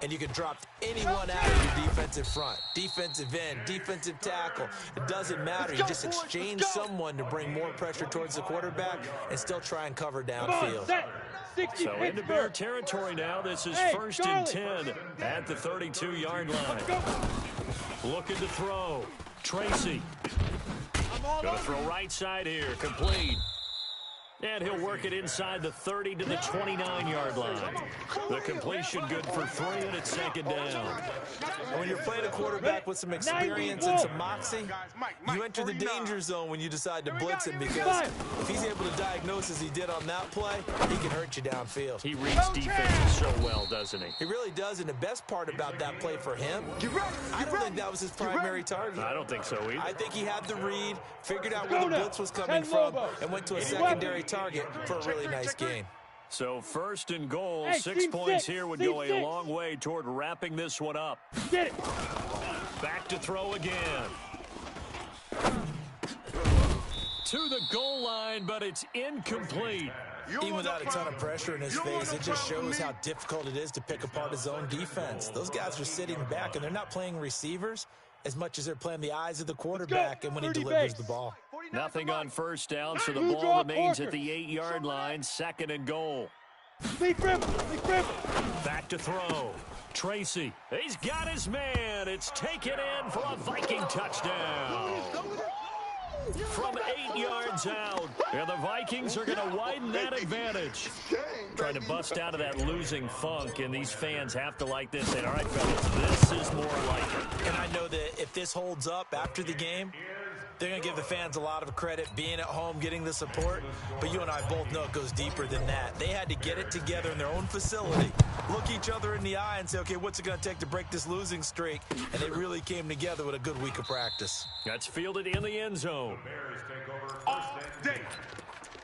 And you can drop anyone out of your defensive front, defensive end, defensive tackle. It doesn't matter. You just exchange someone to bring more pressure towards the quarterback and still try and cover downfield. So into Bear territory now. This is 1st and 10 at the 32-yard line. Looking to throw. Tracy. Going to throw right side here. Complete. And he'll work it inside the 30 to the 29-yard line. The completion good for 3, and it's 2nd down. And when you're playing a quarterback with some experience and some moxie, you enter the danger zone when you decide to blitz him, because if he's able to diagnose as he did on that play, he can hurt you downfield. He reads defenses so well, doesn't he? He really does, and the best part about that play for him, I don't think that was his primary target. I don't think so either. I think he had the read, figured out where the blitz was coming from, and went to a secondary target for a really nice gain. So 1st and goal, 6 points here would go a long way toward wrapping this one up. Get it. Back to throw again. To the goal line, but it's incomplete. Even without a ton of pressure in his face, it just shows how difficult it is to pick apart his own defense. Those guys are sitting back, and they're not playing receivers as much as they're playing the eyes of the quarterback and when he delivers the ball. Nothing on first down, so the ball remains at the 8-yard line. 2nd and goal. Back to throw. Tracy. He's got his man. It's taken in for a Viking touchdown. from 8 yards out. And the Vikings are going to widen that advantage. Trying to bust out of that losing funk, and these fans have to like this. Say, all right, fellas, this is more like it. And I know that if this holds up after the game, they're going to give the fans a lot of credit being at home, getting the support. But you and I both know it goes deeper than that. They had to get it together in their own facility, look each other in the eye and say, okay, what's it going to take to break this losing streak? And they really came together with a good week of practice. That's fielded in the end zone. The Bears take over first and 10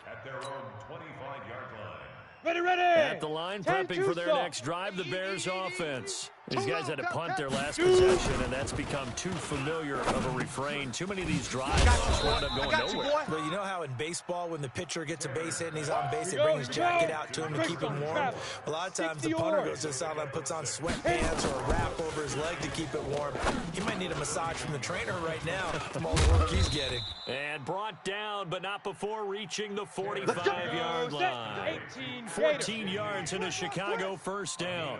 at their own 25-yard line. Ready. At the line, prepping for their next drive, the Bears offense. These guys had to punt their last possession, and that's become too familiar of a refrain. Too many of these drives just wound up going nowhere. Well, you know how in baseball, when the pitcher gets a base hit and he's on base, they bring his jacket out to him to keep him warm? A lot of times the punter goes to the sideline, puts on sweatpants or a wrap over his leg to keep it warm. He might need a massage from the trainer right now from all the work he's getting. And brought down, but not before reaching the 45-yard line. 14 yards into Chicago, first down.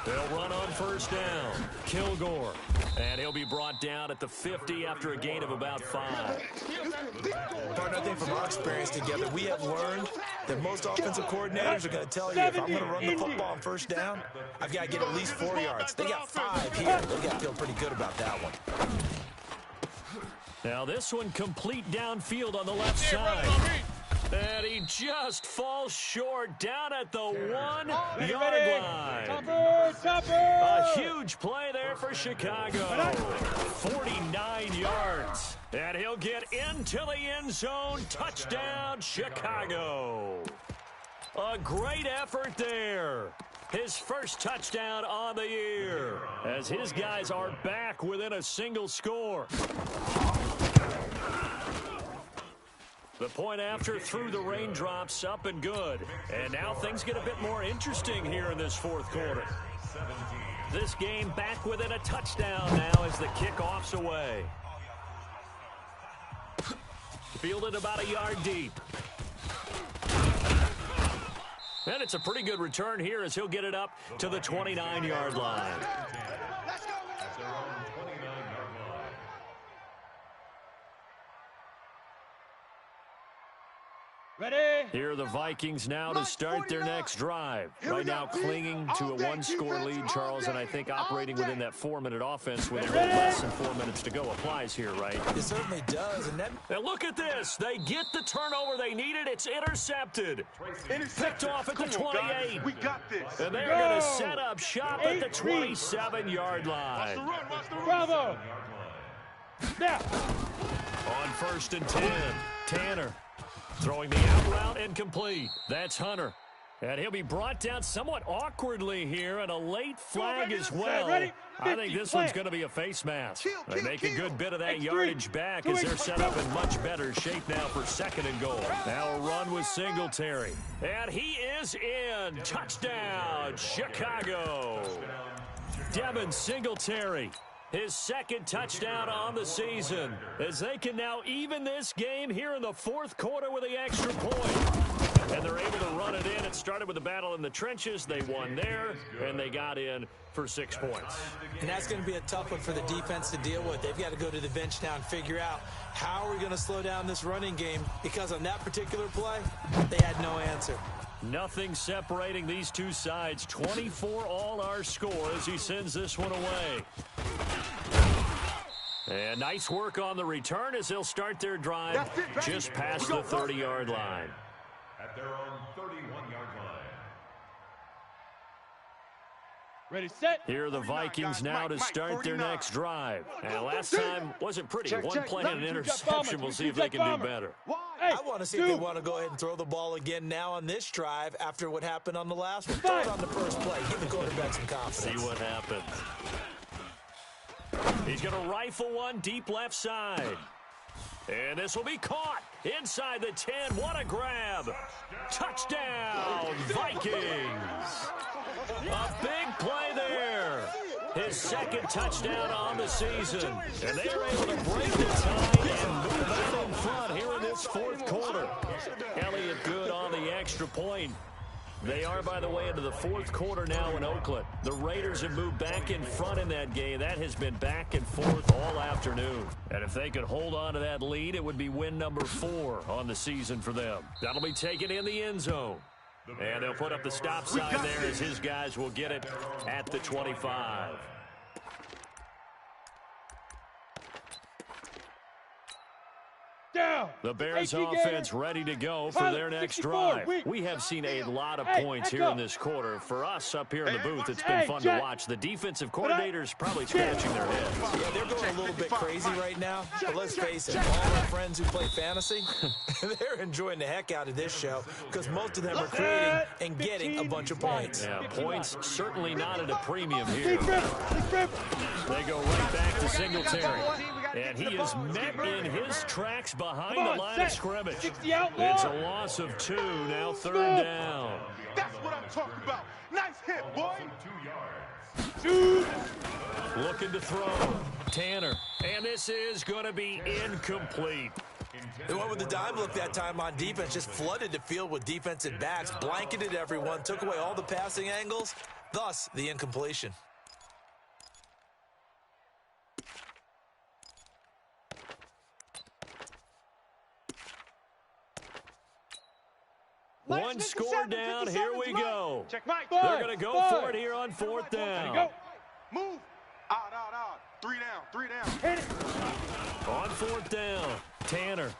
They'll run on first down. Kilgore. And he'll be brought down at the 50 after a gain of about 5. Partner, I think from our experience together, we have learned that most offensive coordinators are going to tell you, if I'm going to run the football on first down, I've got to get at least 4 yards. They got 5 here. They got to feel pretty good about that one. Now this one complete downfield on the left side. And he just falls short down at the 1-yard line. Topper. A huge play there for Chicago. 49 yards. And he'll get into the end zone. Touchdown, Chicago. A great effort there. His first touchdown on the year, as his guys are back within a single score. The point after through the raindrops, up and good. And now things get a bit more interesting here in this fourth quarter. This game back within a touchdown now as the kickoff's away. Fielded about a yard deep. And it's a pretty good return here as he'll get it up to the 29-yard line. Ready. Here are the Vikings now to start their next drive. Right now clinging to a one-score lead, Charles, and I think operating within that 4-minute offense with a little less than 4 minutes to go applies here, right? It certainly does. And look at this. They get the turnover they needed. It's intercepted. Picked off at the 28. We got this. And they're going to set up shop at the 27-yard line. Bravo. Now. On first and 10, Tanner. Throwing the out route incomplete. That's Hunter. And he'll be brought down somewhat awkwardly here, and a late flag as well. I think this one's going to be a face mask. They make a good bit of that yardage back as they're set up in much better shape now for second and goal. Now a run with Singletary. And he is in. Touchdown, Chicago. Devin Singletary. His second touchdown on the season, as they can now even this game here in the fourth quarter with the extra point. And they're able to run it in. It started with a battle in the trenches. They won there, and they got in for 6 points. And that's going to be a tough one for the defense to deal with. They've got to go to the bench now and figure out how are we going to slow down this running game, because on that particular play, they had no answer. Nothing separating these two sides. 24 all our score as he sends this one away. And nice work on the return as they'll start their drive just past the 30-yard line. At their own 31-yard line. Ready, set. Here are the Vikings now to start their next drive. And last time wasn't pretty. One play and an interception. We'll see if they can do better. I want to see if they want to go ahead and throw the ball again now on this drive after what happened on the last one. Throw it on the first play. Give the quarterback some confidence. See what happens. He's going to rifle one deep left side. And this will be caught inside the 10. What a grab. Touchdown, Vikings. A big play there. His second touchdown on the season. And they are able to break the tie and move out in front here in this fourth quarter. Elliott good on the extra point. They are, by the way, into the fourth quarter now in Oakland. The Raiders have moved back in front in that game. That has been back and forth all afternoon. And if they could hold on to that lead, it would be win number 4 on the season for them. That'll be taken in the end zone. And they'll put up the stop sign there as his guys will get it at the 25. Down. The Bears offense ready to go for their next drive. We have seen a lot of points here in this quarter. For us up here in the booth, it's been fun to watch. The defensive coordinators probably scratching their heads. Yeah, they're going a little bit crazy right now. But let's face it, all our friends who play fantasy, they're enjoying the heck out of this show because most of them are creating and getting a bunch of points. Yeah, points certainly not at a premium here. They go right back to Singletary. And he is met in his tracks behind the line of scrimmage. It's a loss of 2, now 3rd down. That's what I'm talking about. Nice hit, boy. 2 yards. Looking to throw. Tanner. And this is going to be incomplete. They went with the dime look that time on defense, just flooded the field with defensive backs, blanketed everyone, took away all the passing angles, thus the incompletion. One score down, here we go. Check Mike. They're going to go for it here on 4th down. Go. Move. Out. 3 down. Hit it. On 4th down, Tanner.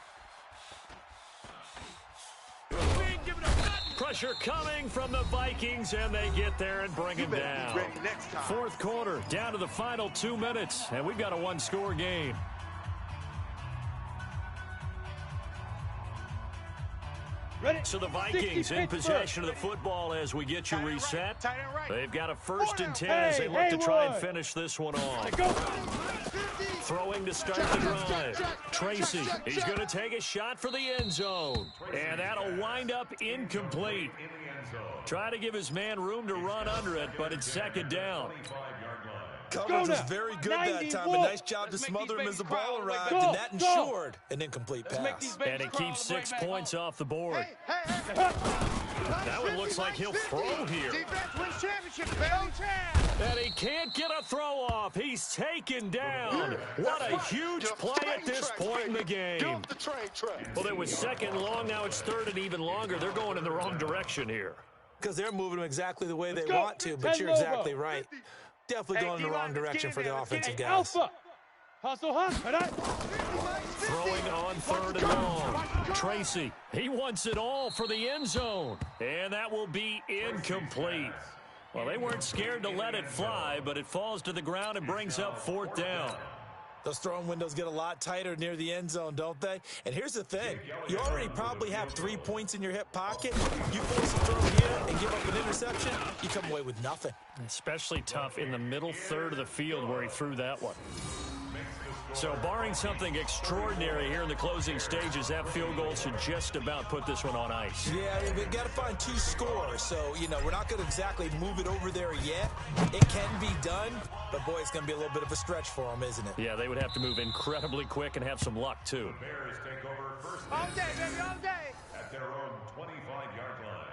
Pressure coming from the Vikings, and they get there and bring him down. Ready next time. 4th quarter, down to the final 2 minutes, and we've got a 1-score game. Ready. So the Vikings in possession of the football as we get you reset. They've got a 1st and 10 as they look to try and finish this one off. Go. Throwing to start the drive. Tracy, he's going to take a shot for the end zone. And that'll wind up incomplete. Try to give his man room to run under it, but it's 2nd down. Coverage was very good that time. A nice job to smother him as the ball arrived, and that ensured an incomplete pass. And he keeps 6 points off the board. That one looks like he'll throw here. And he can't get a throw off. He's taken down. What a huge play at this point in the game. Well, it was 2nd long. Now it's 3rd and even longer. They're going in the wrong direction here. Because they're moving them exactly the way they want to, but you're exactly right. Definitely going in the wrong direction for the offensive guys. Alpha. Hustle. Throwing on 3rd and long. Tracy, he wants it all for the end zone. And that will be incomplete. Well, they weren't scared to let it fly, but it falls to the ground and brings up 4th down. Those throwing windows get a lot tighter near the end zone, don't they? And here's the thing. You already probably have 3 points in your hip pocket. You force a throw here and give up an interception, you come away with nothing. Especially tough in the middle 3rd of the field where he threw that one. So barring something extraordinary here in the closing stages, that field goal should just about put this one on ice. Yeah, we've got to find 2 scores. So, we're not going to exactly move it over there yet. It can be done, but, boy, it's going to be a little bit of a stretch for them, isn't it? Yeah, they would have to move incredibly quick and have some luck, too. The Bears take over first All day, baby, all day. at their own 25-yard line.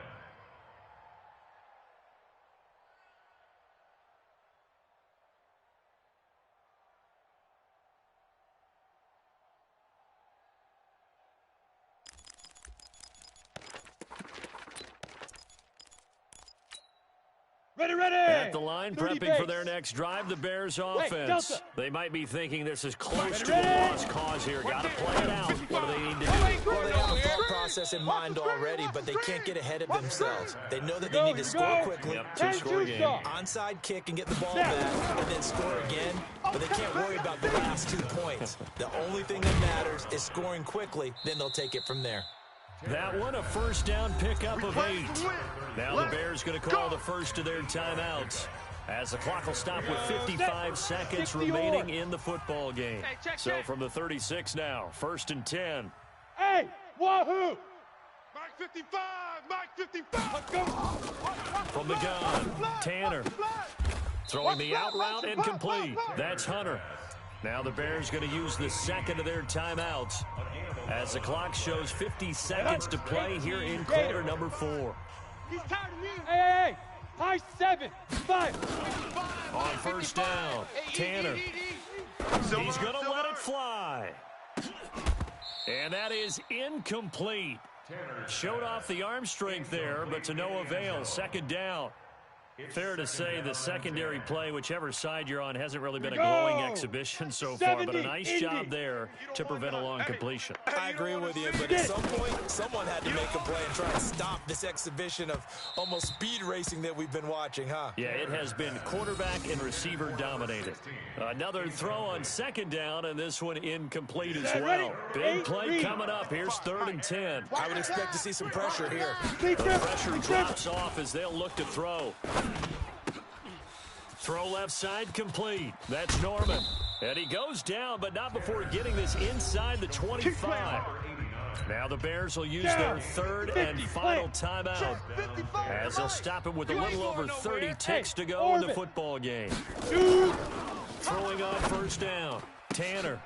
Ready. At the line, prepping for their next drive, the Bears offense. Delta. They might be thinking this is close to a lost cause here. Got to play it out. What do they need to do? Well, they have a thought process in mind already, but they can't get ahead of themselves. They know that they need to score quickly. Yep, 2-score game. Onside kick and get the ball back, and then score again. But they can't worry about the last 2 points. The only thing that matters is scoring quickly, then they'll take it from there. That one, a 1st down pickup of 8. Now the Bears going to call the first of their timeouts as the clock will stop with 55 seconds remaining in the football game. So from the 36 now, 1st and 10. Hey, wahoo! Mike 55, Mike 55. Let's go. From the gun, Tanner. Throwing the out route incomplete. That's Hunter. Now the Bears going to use the 2nd of their timeouts as the clock shows 50 seconds to play here in quarter number 4. He's tired of me. Hey. High 7, 5. On first down, Tanner. He's going to let it fly. And that is incomplete. Showed off the arm strength there, but to no avail. Second down. Fair to say the secondary play, whichever side you're on, hasn't really been a glowing exhibition so far, but a nice job there to prevent a long completion. I agree with you, but at some point, someone had to make a play and try to stop this exhibition of almost speed racing that we've been watching, huh? Yeah, it has been quarterback and receiver dominated. Another throw on second down, and this one incomplete as well. Big play coming up. Here's 3rd and 10. I would expect to see some pressure here. The pressure drops off as they'll look to throw. Throw left side complete. That's Norman. And he goes down, but not before getting this inside the 25. Now the Bears will use their 3rd and final timeout as they'll stop him with a little over 30 ticks to go in the football game. Throwing on first down, Tanner.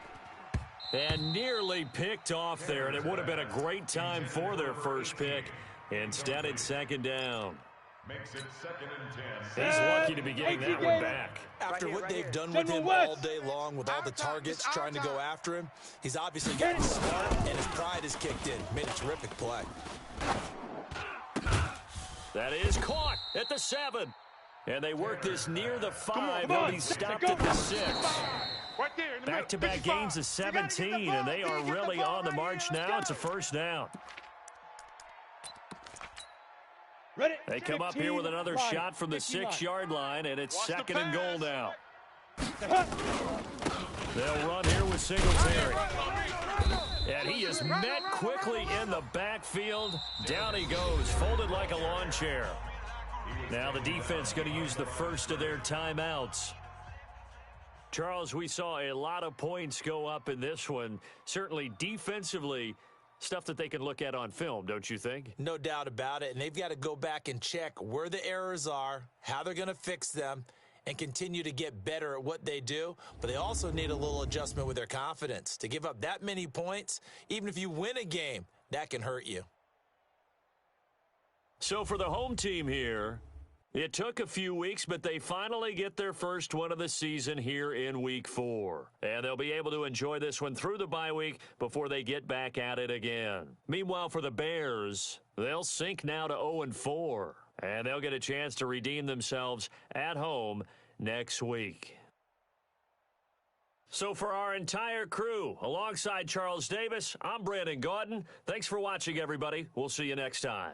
And nearly picked off there, and it would have been a great time for their first pick. Instead, it's second down. Makes it 2nd and 10. He's lucky to be getting that one back. After what they've done with him all day long, with all the targets trying to go after him, he's obviously getting smart, and his pride is kicked in. Made a terrific play. That is caught at the 7. And they work this near the 5. They'll be stopped at the 6. Back-to-back gains of 17, and they are really on the march now. It's a first down. They come up here with another shot from the 6-yard line, and it's 2nd and goal now. They'll run here with Singletary. And he is met quickly in the backfield. Down he goes, folded like a lawn chair. Now the defense going to use the first of their timeouts. Charles, we saw a lot of points go up in this one. Certainly defensively, stuff that they can look at on film, don't you think? No doubt about it, and they've got to go back and check where the errors are, how they're going to fix them, and continue to get better at what they do. But they also need a little adjustment with their confidence. To give up that many points, even if you win a game, that can hurt you. So for the home team here, it took a few weeks, but they finally get their first one of the season here in Week 4. And they'll be able to enjoy this one through the bye week before they get back at it again. Meanwhile, for the Bears, they'll sink now to 0-4. And they'll get a chance to redeem themselves at home next week. So for our entire crew, alongside Charles Davis, I'm Brandon Gaudin. Thanks for watching, everybody. We'll see you next time.